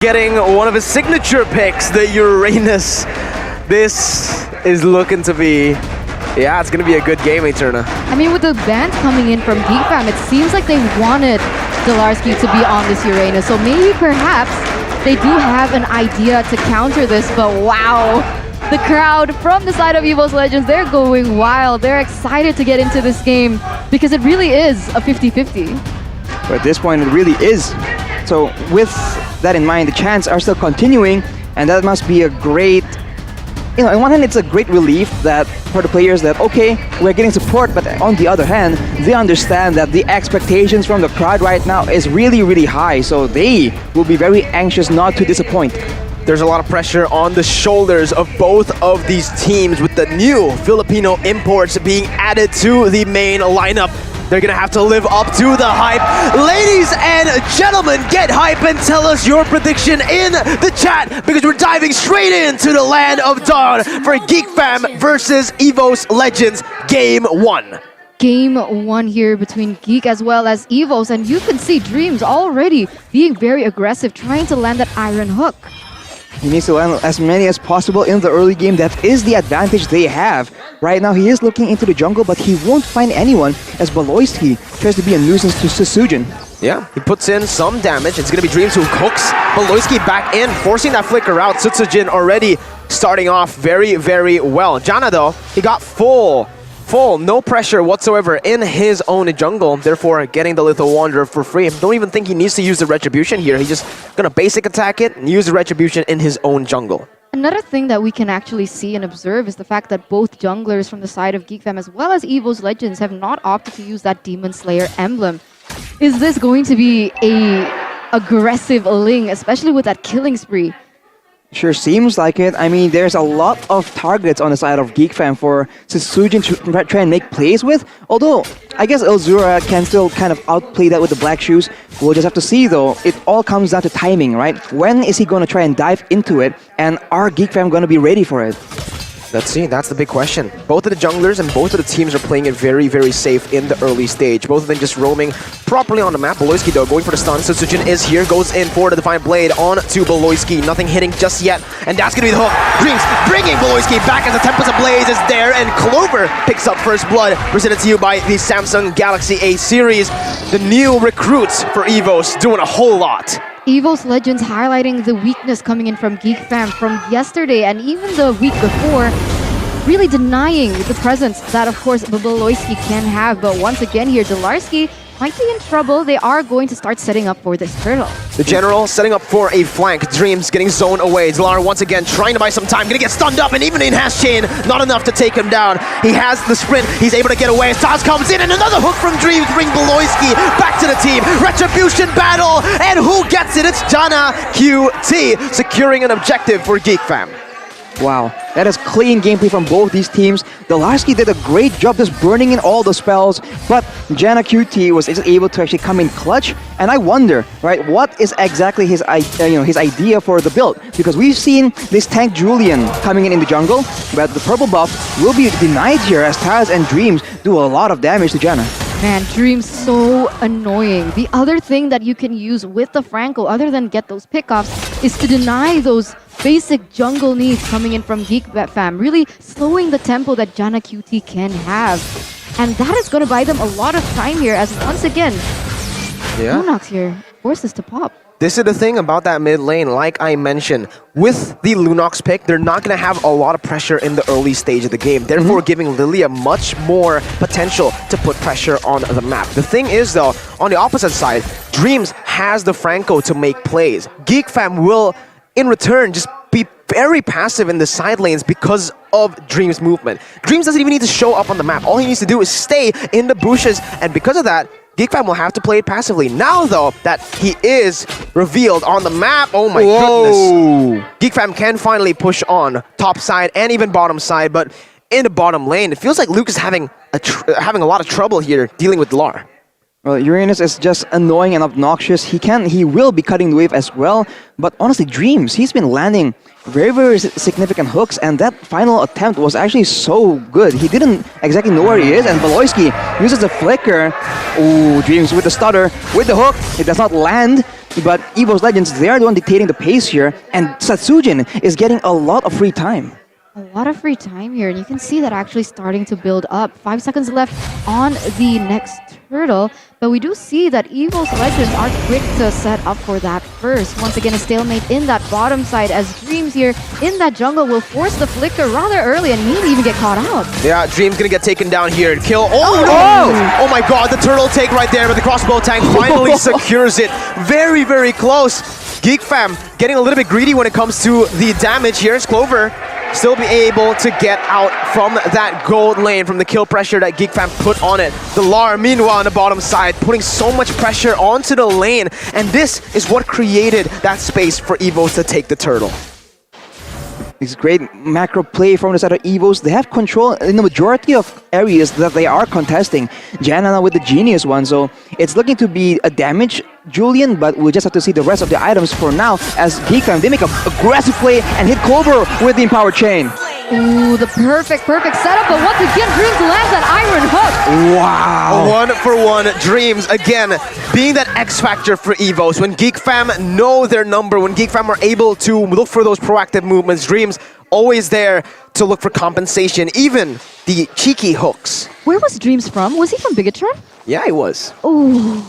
Getting one of his signature picks, the Uranus. This is looking to be, yeah, it's going to be a good game, Eterna. I mean, with the bans coming in from Geek Fam, it seems like they wanted Dolarski to be on this Uranus. So maybe perhaps they do have an idea to counter this, but wow. The crowd from the side of EVOS Legends, they're going wild. They're excited to get into this game because it really is a 50-50. But at this point, it really is. So with that in mind, the chants are still continuing, and that must be a great, on one hand, it's a great relief that for the players that, okay, we're getting support, but on the other hand, they understand that the expectations from the crowd right now is really, really high, so they will be very anxious not to disappoint. There's a lot of pressure on the shoulders of both of these teams with the new Filipino imports being added to the main lineup. They're gonna have to live up to the hype. Ladies and gentlemen, get hype and tell us your prediction in the chat because we're diving straight into the land of dawn for Geek Fam versus EVOS Legends Game 1. Game 1 here between Geek as well as EVOS, and you can see Dreams already being very aggressive, trying to land that iron hook. He needs to land as many as possible in the early game. That is the advantage they have. Right now, he is looking into the jungle, but he won't find anyone as Baloyski tries to be a nuisance to Susujin. Yeah, he puts in some damage. It's going to be Dreams who hooks Baloyski back in, forcing that flicker out. Susujin already starting off very, very well. Jana, though, he got full, no pressure whatsoever in his own jungle, therefore getting the Lethal Wanderer for free. Don't even think he needs to use the Retribution here. He's just gonna basic attack it and use the Retribution in his own jungle. Another thing that we can actually see and observe is the fact that both junglers from the side of Geek Fam as well as EVOS Legends have not opted to use that Demon Slayer emblem. Is this going to be a aggressive Ling, especially with that killing spree? Sure seems like it. I mean, there's a lot of targets on the side of Geek Fam for Susujin to try and make plays with. Although, I guess Elzura can still kind of outplay that with the Black Shoes. We'll just have to see, though. It all comes down to timing, right? When is he going to try and dive into it? And are Geek Fam going to be ready for it? Let's see, that's the big question. Both of the junglers and both of the teams are playing it very, very safe in the early stage. Both of them just roaming properly on the map. Baloyski, though, going for the stun. Susujin is here, goes in for the Defiant Blade on to Baloyski. Nothing hitting just yet, and that's going to be the hook. Dreams bringing Baloyski back as the Tempest Ablaze is there, and Clover picks up first blood, presented to you by the Samsung Galaxy A series. The new recruits for EVOS doing a whole lot. EVOS Legends highlighting the weakness coming in from Geek Fam from yesterday and even the week before, really denying the presence that, of course, Baloyski can have. But once again here, Dolarski might be in trouble. They are going to start setting up for this turtle. The general setting up for a flank. Dreams getting zoned away. Zlar once again trying to buy some time. Gonna get stunned up, and even in Hash Chain, not enough to take him down. He has the sprint. He's able to get away. Taz comes in, and another hook from Dreams bring Baloyski back to the team. Retribution battle, and who gets it? It's Jana QT securing an objective for Geek Fam. Wow, that is clean gameplay from both these teams. Dolarski did a great job just burning in all the spells, but Jana QT was able to actually come in clutch. And I wonder, right, what is exactly his idea for the build? Because we've seen this tank Julian coming in the jungle, but the purple buff will be denied here as Taz and Dreams do a lot of damage to Jana. Man, Dreams so annoying. The other thing that you can use with the Franco, other than get those pickoffs, is to deny those basic jungle needs coming in from Geek Fam, really slowing the tempo that Jana QT can have. And that is going to buy them a lot of time here, as once again, Lunox here forces to pop. This is the thing about that mid lane, like I mentioned. With the Lunox pick, they're not going to have a lot of pressure in the early stage of the game, therefore giving Lilia much more potential to put pressure on the map. The thing is, though, on the opposite side, Dreams has the Franco to make plays. Geek Fam will, in return, just be very passive in the side lanes because of Dreams' movement. Dreams doesn't even need to show up on the map. All he needs to do is stay in the bushes, and because of that, Geek Fam will have to play it passively. Now, though, that he is revealed on the map, oh my goodness. Geek Fam can finally push on top side and even bottom side, but in the bottom lane, it feels like Luke is having a lot of trouble here dealing with Lar. Well, Uranus is just annoying and obnoxious. He will be cutting the wave as well. But honestly, Dreams, he's been landing very, very significant hooks, and that final attempt was actually so good. He didn't exactly know where he is, and Baloyski uses the flicker. Ooh, Dreams with the stutter, with the hook. It does not land, But EVOS Legends, they are the one dictating the pace here, and Satsujin is getting a lot of free time. A lot of free time here, and you can see that actually starting to build up. 5 seconds left on the next turtle, but we do see that EVOS Legends are quick to set up for that first. Once again, a stalemate in that bottom side as Dreams here in that jungle will force the flicker rather early and maybe even get caught out. Yeah, Dream's gonna get taken down here and kill. Oh no! Oh my god, the turtle take right there, but the crossbow tank finally secures it. Very, very close. Geek fam getting a little bit greedy when it comes to the damage. Here's Clover. Still be able to get out from that gold lane, from the kill pressure that Geek fam put on it. The Lar, meanwhile, on the bottom side, putting so much pressure onto the lane. And this is what created that space for EVOS to take the turtle. It's great macro play from the side of EVOS. They have control in the majority of areas that they are contesting. Janana with the genius one, so it's looking to be a damage Julian, but we'll just have to see the rest of the items for now as Geek fam, they make an aggressive play and hit Clover with the empowered chain. Ooh, the perfect setup, but once again, Dreams lands that iron hook. Wow. A 1-for-1 Dreams, again, being that X factor for EVOS. When Geek fam know their number, when Geek fam are able to look for those proactive movements, Dreams always there to look for compensation, even the cheeky hooks. Where was Dreams from? Was he from Bigatron? Yeah, he was. Ooh.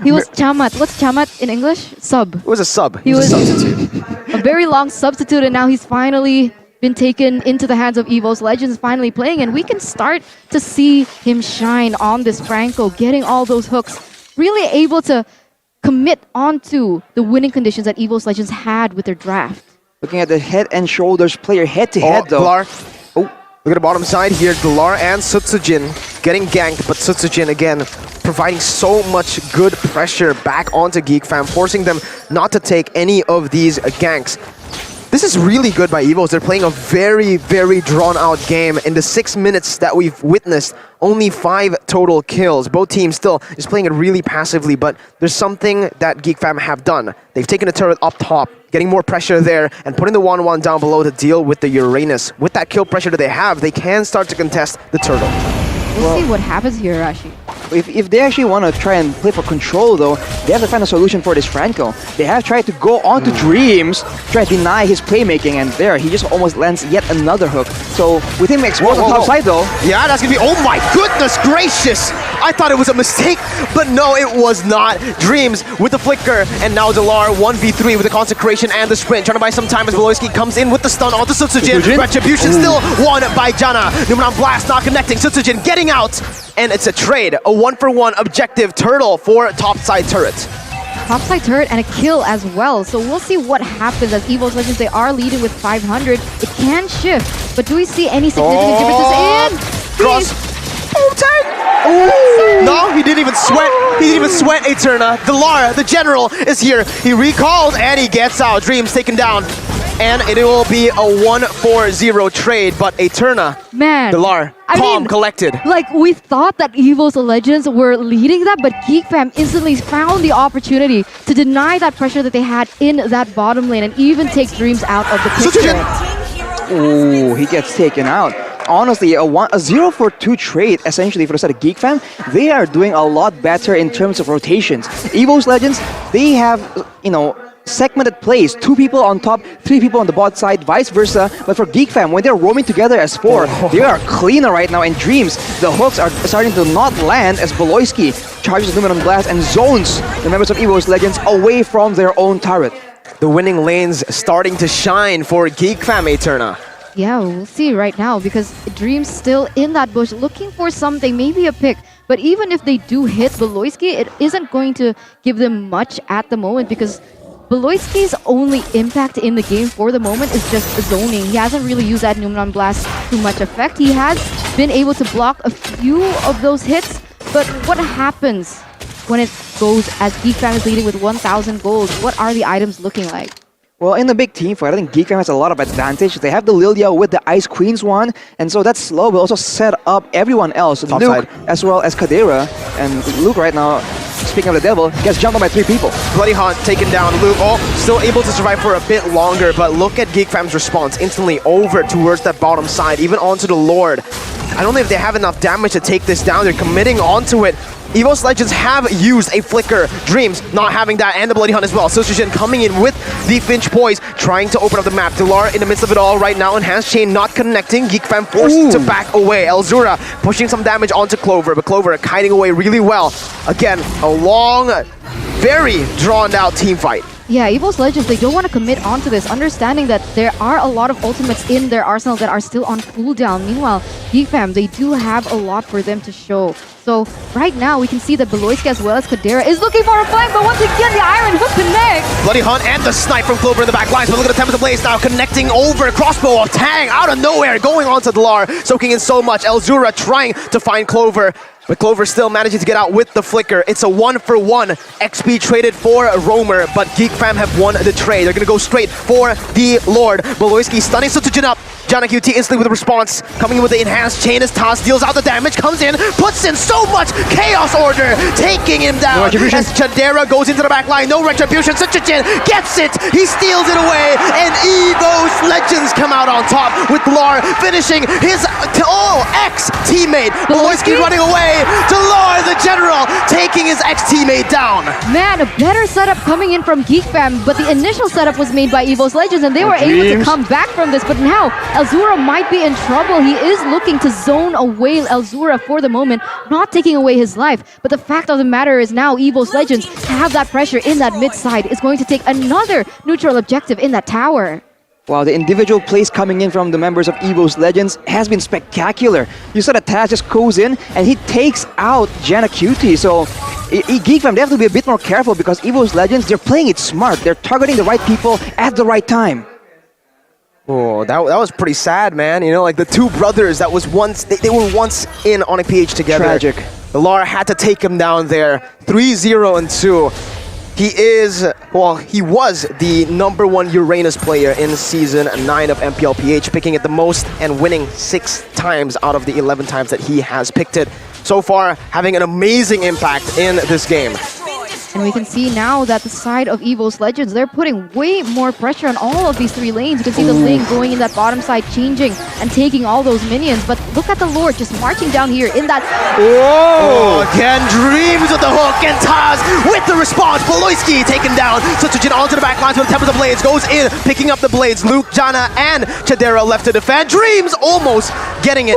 He was Chamat. What's Chamat in English? Sub. It was a sub. He was a substitute. a very long substitute, and now he's finally been taken into the hands of EVOS Legends, finally playing, and we can start to see him shine on this Franco, getting all those hooks, really able to commit onto the winning conditions that EVOS Legends had with their draft. Looking at the head and shoulders player head-to-head though. Galar. Oh, look at the bottom side here. Galar and Sutsujin getting ganked, but Sutsujin again providing so much good pressure back onto Geek fam, forcing them not to take any of these ganks. This is really good by EVOS. They're playing a very, very drawn-out game. In the 6 minutes that we've witnessed, only 5 total kills. Both teams still just playing it really passively, but there's something that Geek fam have done. They've taken the turret up top, getting more pressure there, and putting the 1-1 down below to deal with the Uranus. With that kill pressure that they have, they can start to contest the turtle. We'll see what happens here, Rashi. If they actually want to try and play for control though, they have to find a solution for this Franco. They have tried to go on to Dreams, try to deny his playmaking, and there, he just almost lands yet another hook. So with him exposed on top side though. Yeah, that's gonna be, oh my goodness gracious! I thought it was a mistake, but no, it was not. Dreams with the flicker, and now Delar 1v3 with the consecration and the sprint, trying to buy some time as Beloyski comes in with the stun onto Sutsujin. Retribution still won by Jana. Numenon Blast not connecting, Sutsujin getting out, and it's a trade, a 1-for-1 objective turtle for topside turret. Topside turret and a kill as well. So we'll see what happens as EVOS Legends, they are leading with 500. It can shift, but do we see any significant differences in? Cross. Oh, tank! No, he didn't even sweat. He didn't even sweat Eterna. Delar, the general, is here. He recalled and he gets out. Dreams taken down. And it will be a 1-4-0 trade, but Eterna, Man, Delar, calm, collected. Like, we thought that EVOS Legends were leading that, but Geek fam instantly found the opportunity to deny that pressure that they had in that bottom lane and even take Dreams out of the picture. Ooh, he gets taken out. Honestly, a 0-for-2 trade essentially for the side of Geek fam. They are doing a lot better in terms of rotations. EVOS Legends, they have, you know, segmented plays, 2 people on top, 3 people on the bot side, vice versa. But for Geek fam, when they're roaming together as 4, they are cleaner right now. And Dreams, the hooks are starting to not land as Beloyski charges Numenon Blast and zones the members of EVOS Legends away from their own turret. The winning lanes starting to shine for Geek fam, Eterna. Yeah, we'll see right now because Dreams still in that bush looking for something, maybe a pick. But even if they do hit Beloyski, it isn't going to give them much at the moment because Beloyski's only impact in the game for the moment is just zoning. He hasn't really used that Numenon Blast to much effect. He has been able to block a few of those hits, but what happens when it goes as Geek fam is leading with 1,000 gold? What are the items looking like? Well, in the big team fight, I think Geek fam has a lot of advantage. They have the Lilia with the Ice Queens one, and so that slow will also set up everyone else. Top Luke, side. as well as Kadira, and Luke right now, speaking of the devil, gets jumped on by 3 people. Bloody Hunt taken down. Luke, still able to survive for a bit longer, but look at Geek fam's response. Instantly over towards that bottom side, even onto the Lord. I don't know if they have enough damage to take this down. They're committing onto it. EVOS Legends have used a flicker. Dreams not having that, and the Bloody Hunt as well. Sojin coming in with the Finch Poise, trying to open up the map. Dilar in the midst of it all right now. Enhanced Chain not connecting. Geek Fam forced to back away. Elzura pushing some damage onto Clover, but Clover kiting away really well. Again, a long, very drawn out team fight. Yeah, EVOS Legends, they don't want to commit onto this, understanding that there are a lot of ultimates in their arsenal that are still on cooldown. Meanwhile, Geek Fam, they do have a lot for them to show. So right now, we can see that Beloyski as well as Kadera is looking for a fight, but once again, the Iron Hook connects. Bloody Hunt and the snipe from Clover in the back lines, but look at the Tempest of Blaze now connecting over. Crossbow of Tang out of nowhere, going on to Dilar, soaking in so much. Elzura trying to find Clover, but Clover still managing to get out with the flicker. It's a 1-for-1 XP traded for Roamer, but Geek Fam have won the trade. They're going to go straight for the Lord. Beloyski stunning Sojin up. Jana QT instantly with a response, coming in with the enhanced chain as Taz deals out the damage, comes in, puts in so much Chaos Order, taking him down. As Chadera goes into the back line, no retribution. Sojin gets it, he steals it away, and EVOS Legends come out on top with Lar finishing his ex-teammate. Beloyski running away to Lar, the general, taking his ex-teammate down. Man, a better setup coming in from Geek Fam, but the initial setup was made by EVOS Legends, and they were able to come back from this, but now Elzura might be in trouble. He is looking to zone away Elzura for the moment, not taking away his life. But the fact of the matter is now EVOS Legends have that pressure in that mid side is going to take another neutral objective in that tower. Wow, the individual plays coming in from the members of EVOS Legends has been spectacular. You saw that Taz just goes in and he takes out Jana QT. So Geek Fam, they have to be a bit more careful because EVOS Legends, they're playing it smart. They're targeting the right people at the right time. Oh, that was pretty sad, man. You know, like the two brothers that was once, they were once in on a PH together. Tragic. Lar had to take him down there. 3-0-2. He was the #1 Uranus player in Season 9 of MPL PH, picking it the most and winning 6 times out of the 11 times that he has picked it. So far, having an amazing impact in this game. And we can see now that the side of EVOS Legends, they're putting way more pressure on all of these 3 lanes. You can see the lane going in that bottom side, changing and taking all those minions. But look at the Lord just marching down here in that... Whoa! Again, Dreams with the hook, and Taz with the response. Beloyski taken down. Sojin onto the back lines with the Tempest of Blades, goes in, picking up the blades. Luke, Jana, and Chadera left to defend. Dreams almost getting it.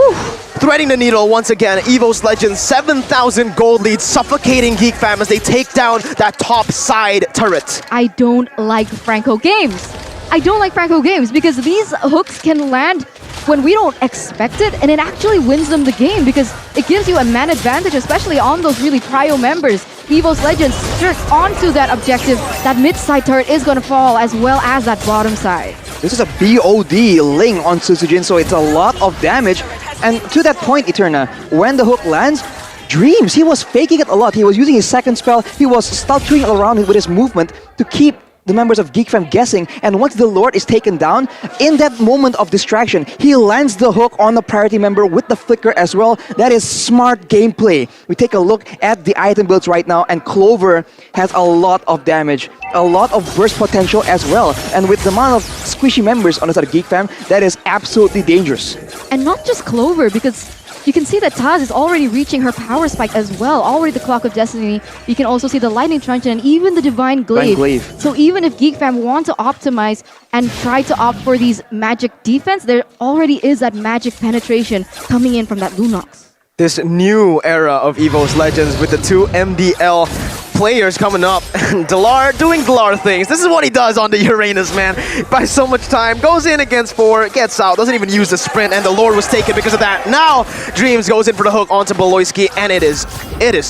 Threading the needle once again. EVOS Legends, 7,000 gold lead, suffocating Geek Fam as they take down that top side turret. I don't like Franco games. I don't like Franco games because these hooks can land when we don't expect it, and it actually wins them the game because it gives you a man advantage, especially on those really prio members. EVOS Legends jerk onto that objective. That mid-side turret is going to fall as well as that bottom side. This is a BOD Ling on Sojin, so it's a lot of damage. And to that point, Eterna, when the hook lands, Dreams, he was faking it a lot. He was using his second spell. He was stuttering around with his movement to keep the members of Geek Fam guessing. And once the Lord is taken down, in that moment of distraction, he lands the hook on the priority member with the flicker as well. That is smart gameplay. We take a look at the item builds right now, and Clover has a lot of damage, a lot of burst potential as well. And with the amount of squishy members on the side of Geek Fam, that is absolutely dangerous. And not just Clover, because you can see that Taz is already reaching her power spike as well. Already the Clock of Destiny. You can also see the Lightning Truncheon and even the Divine Glaive. So even if Geek Fam want to optimize and try to opt for these magic defense, there already is that magic penetration coming in from that Lunox. This new era of EVOS Legends with the 2 MDL players coming up. Dilar doing Dilar things. This is what he does on the Uranus, man. Buys so much time, goes in against 4, gets out, doesn't even use the sprint, and the Lord was taken because of that. Now, Dreams goes in for the hook onto Beloyski, and it is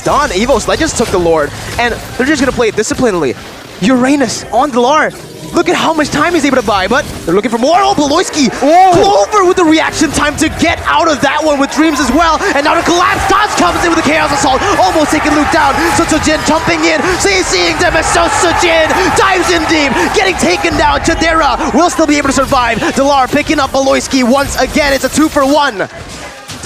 done. EVOS Legends took the Lord, and they're just gonna play it disciplinedly. Uranus on Dilar. Look at how much time he's able to buy, but they're looking for more. Oh, Beloyski! Clover with the reaction time to get out of that one with Dreams as well. And now the collapse. Taz comes in with the Chaos Assault, almost taking Luke down. So Sojin jumping in, seeing them as Sojin dives in deep, getting taken down. Chadera will still be able to survive. Dilar picking up Beloyski once again. It's a 2-for-1.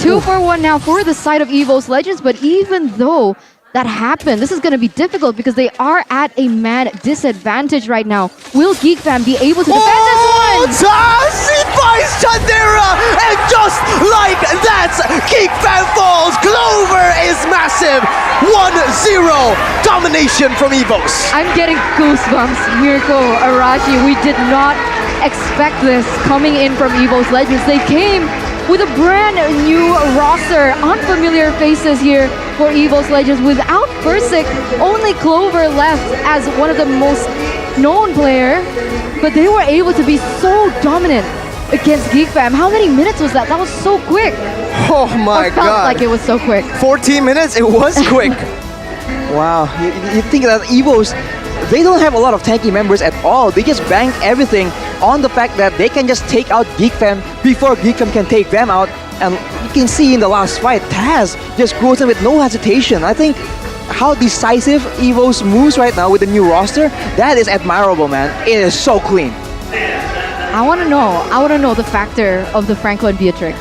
2-for-1 now for the side of EVOS Legends, but even though that happened, this is going to be difficult because they are at a man disadvantage right now. Will Geek Fam be able to defend this one? Taz, he finds Chandera, and just like that, Geek Fan falls. Clover is massive. 1-0 domination from EVOS. I'm getting goosebumps, Mirko, Arashi. We did not expect this coming in from EVOS Legends. They came with a brand new roster, unfamiliar faces here for EVOS Legends. Without Versik, only Clover left as one of the most known player, but they were able to be so dominant against Geek Fam. How many minutes was that? That was so quick. Oh my Or felt god. like it was so quick. 14 minutes, it was quick. Wow, you think that EVOS, they don't have a lot of tanky members at all. They just bank everything on the fact that they can just take out Geek Fam before Geek Fam can take them out. And you can see in the last fight, Taz just goes in with no hesitation. I think how decisive EVOS moves right now with the new roster, that is admirable, man. It is so clean. I want to know the factor of the Franco and Beatrix.